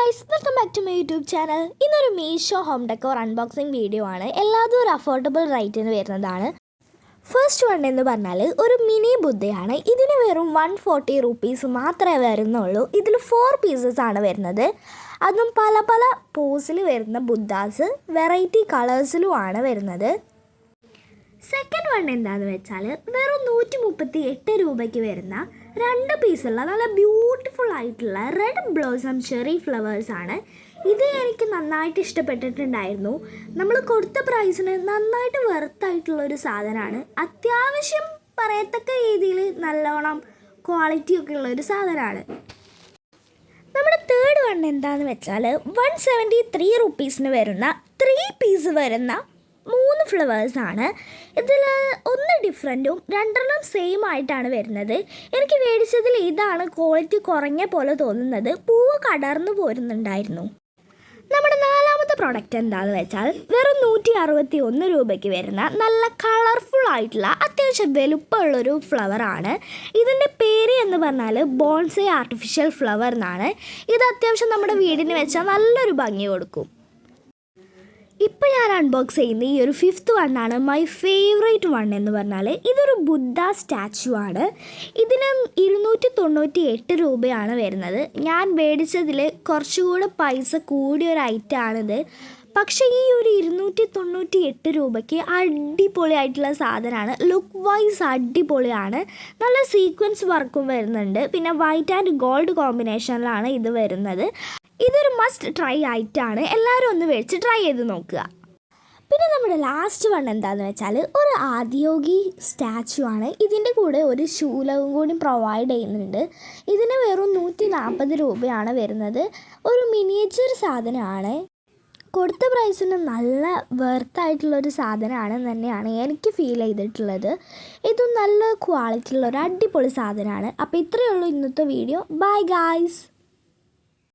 guys, welcome back to my YouTube channel. ഇന്നൊരു Meesho home decor unboxing video ആണ്. എല്ലാതും ഒരു അഫോർഡബിൾ റേറ്റിന് വരുന്നതാണ്. ഫസ്റ്റ് വൺ എന്ന് പറഞ്ഞാൽ ഒരു മിനി ബുദ്ധയാണ്. ഇതിന് വെറും 140 റുപ്പീസ് മാത്രമേ വരുന്നുള്ളൂ. ഇതിൽ 4 പീസസ് ആണ് വരുന്നത്. അതും പല പല പോസിൽ വരുന്ന ബുദ്ധാസ് വെറൈറ്റി കളേഴ്സിലുമാണ് വരുന്നത്. സെക്കൻഡ് വൺ എന്താണെന്ന് വെച്ചാൽ വെറും 138 രൂപയ്ക്ക് വരുന്ന 2 പീസുള്ള നല്ല ബ്യൂട്ടിഫുൾ ആയിട്ടുള്ള റെഡ് ബ്ലോസം ചെറി ഫ്ലവേഴ്സാണ്. ഇത് എനിക്ക് നന്നായിട്ട് ഇഷ്ടപ്പെട്ടിട്ടുണ്ടായിരുന്നു. നമ്മൾ കൊടുത്ത പ്രൈസിന് നന്നായിട്ട് വെർത്തായിട്ടുള്ളൊരു സാധനമാണ്. അത്യാവശ്യം പറയത്തക്ക രീതിയിൽ നല്ലോണം ക്വാളിറ്റിയൊക്കെ ഉള്ളൊരു സാധനമാണ്. നമ്മുടെ തേർഡ് വൺ എന്താണെന്ന് വെച്ചാൽ 173 റുപ്പീസിന് വരുന്ന 3 പീസ് വരുന്ന 3 ഫ്ലവേഴ്സാണ്. ഇതിൽ ഒന്ന് ഡിഫറൻറ്റും 2 സെയിം ആയിട്ടാണ് വരുന്നത്. എനിക്ക് മേടിച്ചതിൽ ഇതാണ് ക്വാളിറ്റി കുറഞ്ഞ പോലെ തോന്നുന്നത്. പൂവ് കടർന്നു പോരുന്നുണ്ടായിരുന്നു. നമ്മുടെ നാലാമത്തെ പ്രോഡക്റ്റ് എന്താണെന്ന് വെച്ചാൽ വെറും 161 രൂപയ്ക്ക് വരുന്ന നല്ല കളർഫുൾ ആയിട്ടുള്ള അത്യാവശ്യം വലുപ്പമുള്ളൊരു ഫ്ലവറാണ്. ഇതിൻ്റെ പേര് എന്ന് പറഞ്ഞാൽ ബോൺസൈ ആർട്ടിഫിഷ്യൽ ഫ്ലവർ എന്നാണ്. ഇത് അത്യാവശ്യം നമ്മുടെ വീടിന് വെച്ചാൽ നല്ലൊരു ഭംഗി കൊടുക്കും. ഇപ്പോൾ ഞാൻ അൺബോക്സ് ചെയ്യുന്ന ഈ ഒരു 5th വണ്ണാണ് മൈ ഫേവറേറ്റ് വൺ എന്ന് പറഞ്ഞാൽ ഇതൊരു ബുദ്ധ സ്റ്റാച്ചു ആണ്. ഇതിന് 298 രൂപയാണ് വരുന്നത്. ഞാൻ മേടിച്ചതിൽ കുറച്ചുകൂടെ പൈസ കൂടിയൊരു ഐറ്റമാണിത്. പക്ഷേ ഈ ഒരു 298 രൂപയ്ക്ക് അടിപൊളിയായിട്ടുള്ള സാധനമാണ്. ലുക്ക് വൈസ് അടിപൊളിയാണ്. നല്ല സീക്വൻസ് വർക്കും വരുന്നുണ്ട്. പിന്നെ വൈറ്റ് ആൻഡ് ഗോൾഡ് കോമ്പിനേഷനിലാണ് ഇത് വരുന്നത്. ഇതൊരു മസ്റ്റ് ട്രൈ ആയിട്ടാണ്. എല്ലാവരും ഒന്ന് മേടിച്ച് ട്രൈ ചെയ്ത് നോക്കുക. പിന്നെ നമ്മുടെ ലാസ്റ്റ് വൺ എന്താണെന്ന് വെച്ചാൽ ഒരു ആദിയോഗി സ്റ്റാച്ചു ആണ്. ഇതിൻ്റെ കൂടെ ഒരു ശൂലവും കൂടി പ്രൊവൈഡ് ചെയ്യുന്നുണ്ട്. ഇതിന് വെറും 140 രൂപയാണ് വരുന്നത്. ഒരു മിനിയേച്ചർ സാധനമാണ്. കൊടുത്ത പ്രൈസിന് നല്ല വെർത്തായിട്ടുള്ളൊരു സാധനമാണ് തന്നെയാണ് എനിക്ക് ഫീൽ ചെയ്തിട്ടുള്ളത്. ഇതും നല്ല ക്വാളിറ്റിയുള്ള ഒരു അടിപൊളി സാധനമാണ്. അപ്പോൾ ഇത്രയേ ഉള്ളൂ ഇന്നത്തെ വീഡിയോ. Bye guys.